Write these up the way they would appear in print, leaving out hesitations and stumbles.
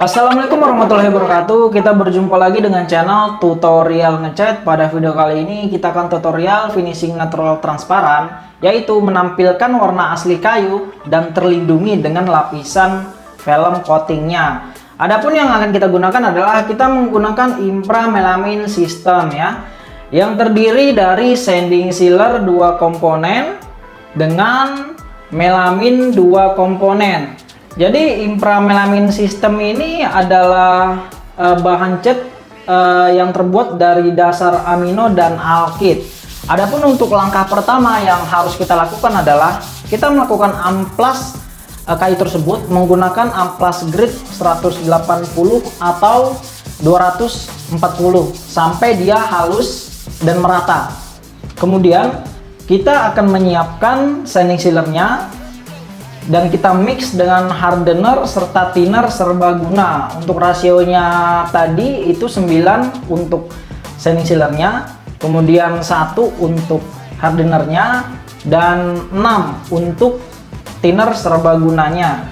Assalamualaikum warahmatullahi wabarakatuh. Kita berjumpa lagi dengan channel tutorial ngecat. Pada video kali ini kita akan tutorial finishing natural transparan, yaitu menampilkan warna asli kayu dan terlindungi dengan lapisan film coatingnya. Adapun yang akan kita gunakan adalah kita menggunakan Impra Melamine System ya, yang terdiri dari sanding sealer 2 komponen dengan melamine 2 komponen. Jadi Impra Melamine System ini adalah bahan cat yang terbuat dari dasar amino dan alkyd. Adapun untuk langkah pertama yang harus kita lakukan adalah kita melakukan amplas kayu tersebut menggunakan amplas grit 180 atau 240 sampai dia halus dan merata. Kemudian kita akan menyiapkan sanding sealernya dan kita mix dengan hardener serta thinner serbaguna. Untuk rasionya tadi itu 9 untuk sanding sealernya, kemudian 1 untuk hardenernya, dan 6 untuk thinner serbagunanya.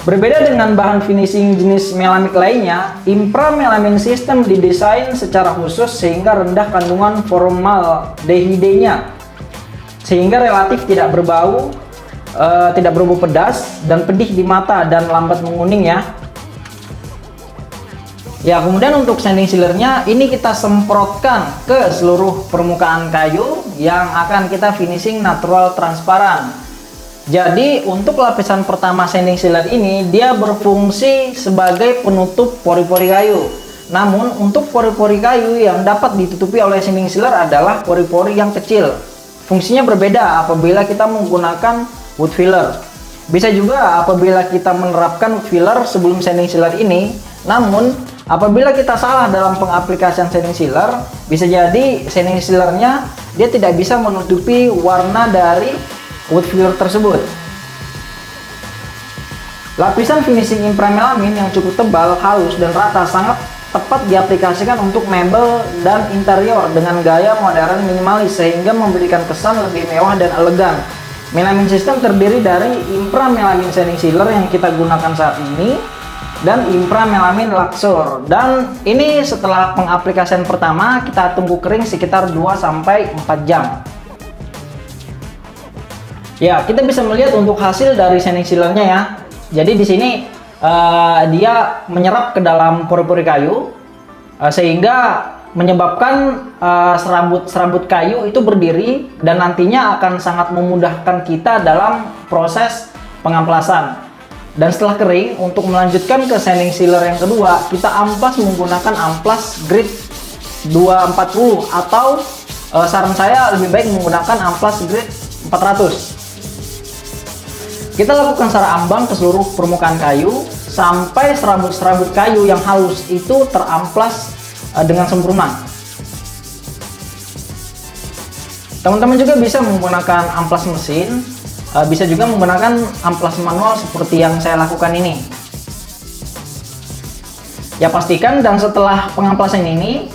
Berbeda dengan bahan finishing jenis melamik lainnya, Impra Melamine System didesain secara khusus sehingga rendah kandungan formaldehidenya, sehingga relatif tidak berbau, tidak berbau pedas dan pedih di mata dan lambat menguning ya. Ya, kemudian untuk sanding sealernya ini kita semprotkan ke seluruh permukaan kayu yang akan kita finishing natural transparan. Jadi untuk lapisan pertama sanding sealer ini dia berfungsi sebagai penutup pori-pori kayu. Namun untuk pori-pori kayu yang dapat ditutupi oleh sanding sealer adalah pori-pori yang kecil. Fungsinya berbeda apabila kita menggunakan wood filler. Bisa juga apabila kita menerapkan wood filler sebelum sanding sealer ini. Namun apabila kita salah dalam pengaplikasian sanding sealer, bisa jadi sanding sealernya dia tidak bisa menutupi warna dari wood filler tersebut. Lapisan finishing Impra Melamine yang cukup tebal, halus dan rata sangat tepat diaplikasikan untuk mebel dan interior dengan gaya modern minimalis sehingga memberikan kesan lebih mewah dan elegan. Melamine System terdiri dari Impra Melamine Sanding Sealer yang kita gunakan saat ini dan Impra Melamine Luxor. Dan ini setelah pengaplikasian pertama kita tunggu kering sekitar 2-4 jam. Ya, kita bisa melihat untuk hasil dari sanding sealernya ya. Jadi di sini dia menyerap ke dalam pori-pori kayu sehingga menyebabkan serabut kayu itu berdiri dan nantinya akan sangat memudahkan kita dalam proses pengamplasan. Dan setelah kering, untuk melanjutkan ke sanding sealer yang kedua, kita amplas menggunakan amplas grit 240 atau saran saya lebih baik menggunakan amplas grit 400. Kita lakukan secara ambang ke seluruh permukaan kayu sampai serabut-serabut kayu yang halus itu teramplas dengan sempurna. Teman-teman juga bisa menggunakan amplas mesin, bisa juga menggunakan amplas manual seperti yang saya lakukan ini. Ya, pastikan dan setelah pengamplasan ini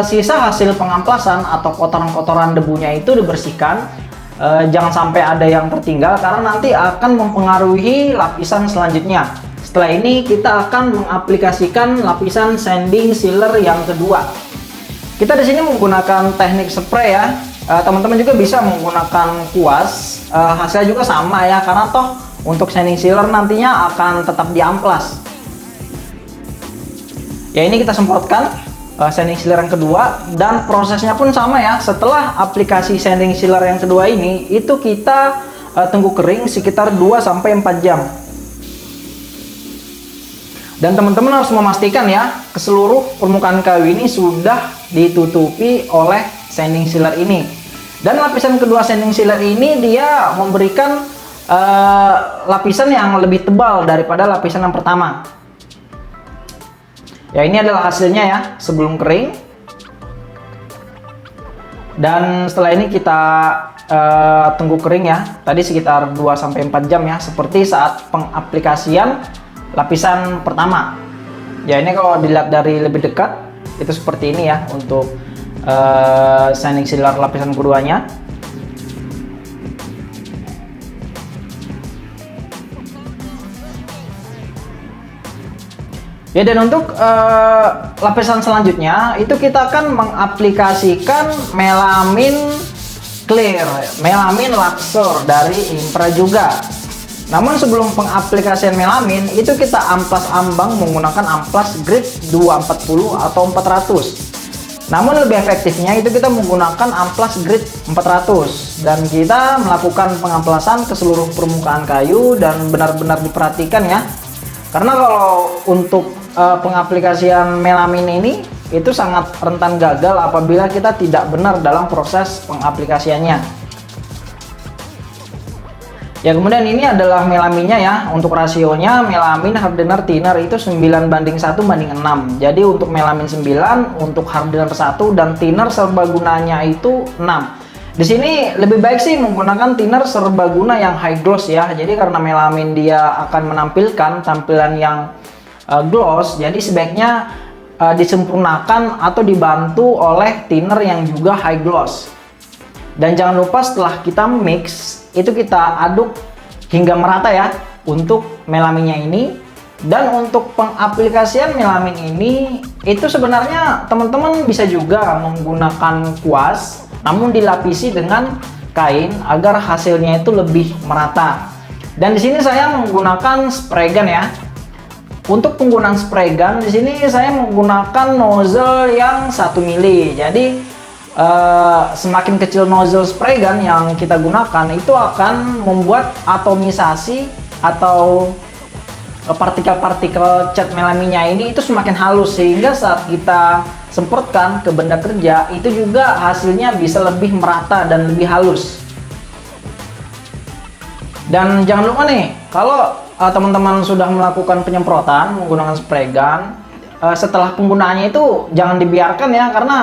sisa hasil pengamplasan atau kotoran-kotoran debunya itu dibersihkan. Jangan sampai ada yang tertinggal karena nanti akan mempengaruhi lapisan selanjutnya. Setelah ini kita akan mengaplikasikan lapisan sanding sealer yang kedua. Kita di sini menggunakan teknik spray ya. Teman-teman juga bisa menggunakan kuas. Hasilnya juga sama ya, karena toh untuk sanding sealer nantinya akan tetap diamplas. Ya, ini kita semprotkan sanding sealer yang kedua dan prosesnya pun sama ya. Setelah aplikasi sanding sealer yang kedua ini itu kita tunggu kering sekitar 2-4 jam. Dan teman-teman harus memastikan ya ke seluruh permukaan kayu ini sudah ditutupi oleh sanding sealer ini. Dan lapisan kedua sanding sealer ini dia memberikan lapisan yang lebih tebal daripada lapisan yang pertama. Ya, ini adalah hasilnya ya sebelum kering. Dan setelah ini kita tunggu kering ya. Tadi sekitar 2-4 jam ya, seperti saat pengaplikasian lapisan pertama. Ya, ini kalau dilihat dari lebih dekat itu seperti ini ya untuk sanding sealer lapisan keduanya. Ya, dan untuk lapisan selanjutnya itu kita akan mengaplikasikan melamin clear, melamin luxur dari Impra juga. Namun sebelum pengaplikasian melamin itu kita amplas ambang menggunakan amplas grade 240 atau 400. Namun lebih efektifnya itu kita menggunakan amplas grade 400 dan kita melakukan pengamplasan ke seluruh permukaan kayu dan benar-benar diperhatikan ya. Karena kalau untuk pengaplikasian melamin ini itu sangat rentan gagal apabila kita tidak benar dalam proses pengaplikasiannya. Ya, kemudian ini adalah melaminnya ya. Untuk rasionya melamin hardener thinner itu 9:1:6. Jadi untuk melamin 9, untuk hardener 1 dan thinner serbagunanya itu 6. Di sini lebih baik sih menggunakan thinner serbaguna yang high gloss ya. Jadi karena melamin dia akan menampilkan tampilan yang gloss, jadi sebaiknya disempurnakan atau dibantu oleh thinner yang juga high gloss. Dan jangan lupa setelah kita mix itu kita aduk hingga merata ya untuk melaminnya ini. Dan untuk pengaplikasian melamin ini itu sebenarnya teman-teman bisa juga menggunakan kuas namun dilapisi dengan kain agar hasilnya itu lebih merata. Dan di sini saya menggunakan spray gun ya. Untuk penggunaan spray gun di sini saya menggunakan nozzle yang 1 mili. Jadi semakin kecil nozzle spray gun yang kita gunakan itu akan membuat atomisasi atau partikel-partikel cat melaminnya ini itu semakin halus, sehingga saat kita semprotkan ke benda kerja itu juga hasilnya bisa lebih merata dan lebih halus. Dan jangan lupa nih, kalau teman-teman sudah melakukan penyemprotan menggunakan spray gun, setelah penggunaannya itu jangan dibiarkan ya, karena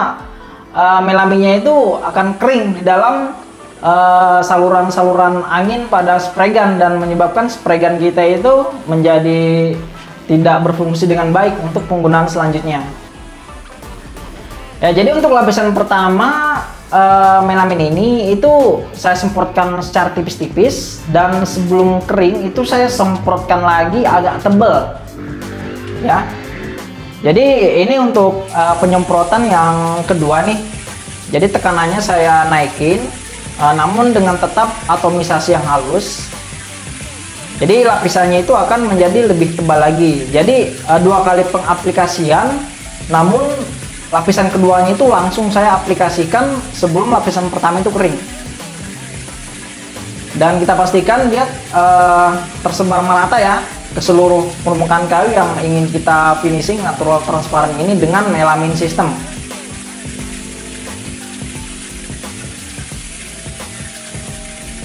melaminnya itu akan kering di dalam saluran-saluran angin pada spray gun dan menyebabkan spray gun kita itu menjadi tidak berfungsi dengan baik untuk penggunaan selanjutnya. Ya, jadi untuk lapisan pertama melamin ini itu saya semprotkan secara tipis-tipis, dan sebelum kering itu saya semprotkan lagi agak tebal ya. Jadi ini untuk penyemprotan yang kedua nih. Jadi tekanannya saya naikin, namun dengan tetap atomisasi yang halus. Jadi lapisannya itu akan menjadi lebih tebal lagi. Jadi 2 kali pengaplikasian, namun lapisan keduanya itu langsung saya aplikasikan sebelum lapisan pertama itu kering. Dan kita pastikan dia tersebar merata ya ke seluruh permukaan kayu yang ingin kita finishing natural transparan ini dengan melamin system.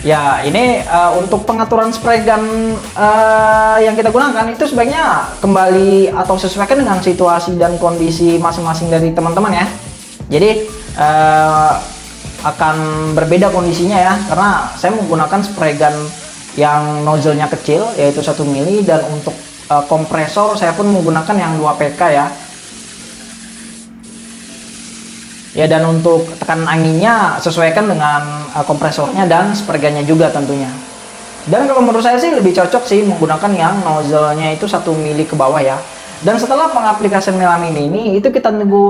Ya, ini untuk pengaturan spray gun yang kita gunakan itu sebaiknya kembali atau sesuaikan dengan situasi dan kondisi masing-masing dari teman-teman ya. Jadi akan berbeda kondisinya ya, karena saya menggunakan spray gun yang nozzle-nya kecil yaitu 1 mili, dan untuk kompresor saya pun menggunakan yang 2 PK ya. Ya, dan untuk tekanan anginnya sesuaikan dengan kompresornya dan spray gun-nya juga tentunya. Dan kalau menurut saya sih lebih cocok sih menggunakan yang nozzle-nya itu 1 mili ke bawah ya. Dan setelah pengaplikasian melamin ini itu kita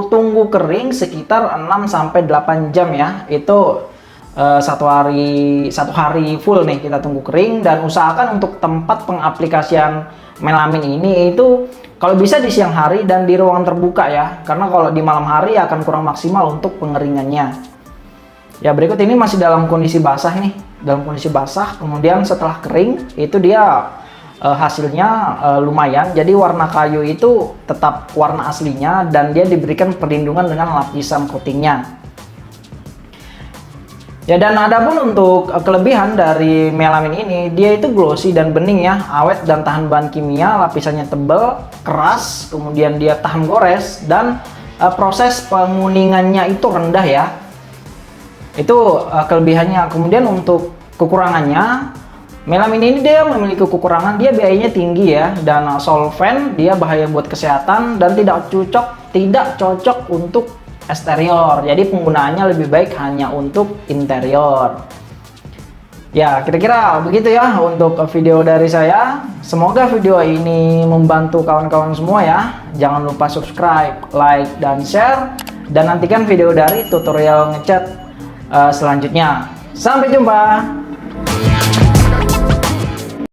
tunggu kering sekitar 6-8 jam ya. Itu satu hari full nih kita tunggu kering, dan usahakan untuk tempat pengaplikasian melamin ini itu kalau bisa di siang hari dan di ruangan terbuka ya, karena kalau di malam hari akan kurang maksimal untuk pengeringannya. Ya, berikut ini masih dalam kondisi basah nih, dalam kondisi basah. Kemudian setelah kering itu dia hasilnya lumayan, jadi warna kayu itu tetap warna aslinya dan dia diberikan perlindungan dengan lapisan coatingnya. Ya, dan adapun untuk kelebihan dari melamin ini, dia itu glossy dan bening ya, awet dan tahan bahan kimia, lapisannya tebal, keras, kemudian dia tahan gores, dan proses penguningannya itu rendah ya. Itu kelebihannya. Kemudian untuk kekurangannya, melamin ini dia memiliki kekurangan, dia biayanya tinggi ya, dan solvent dia bahaya buat kesehatan dan tidak cocok untuk eksterior. Jadi penggunaannya lebih baik hanya untuk interior. Ya, kira-kira begitu ya untuk video dari saya. Semoga video ini membantu kawan-kawan semua ya. Jangan lupa subscribe, like, dan share. Dan nantikan video dari tutorial ngecat selanjutnya. Sampai jumpa!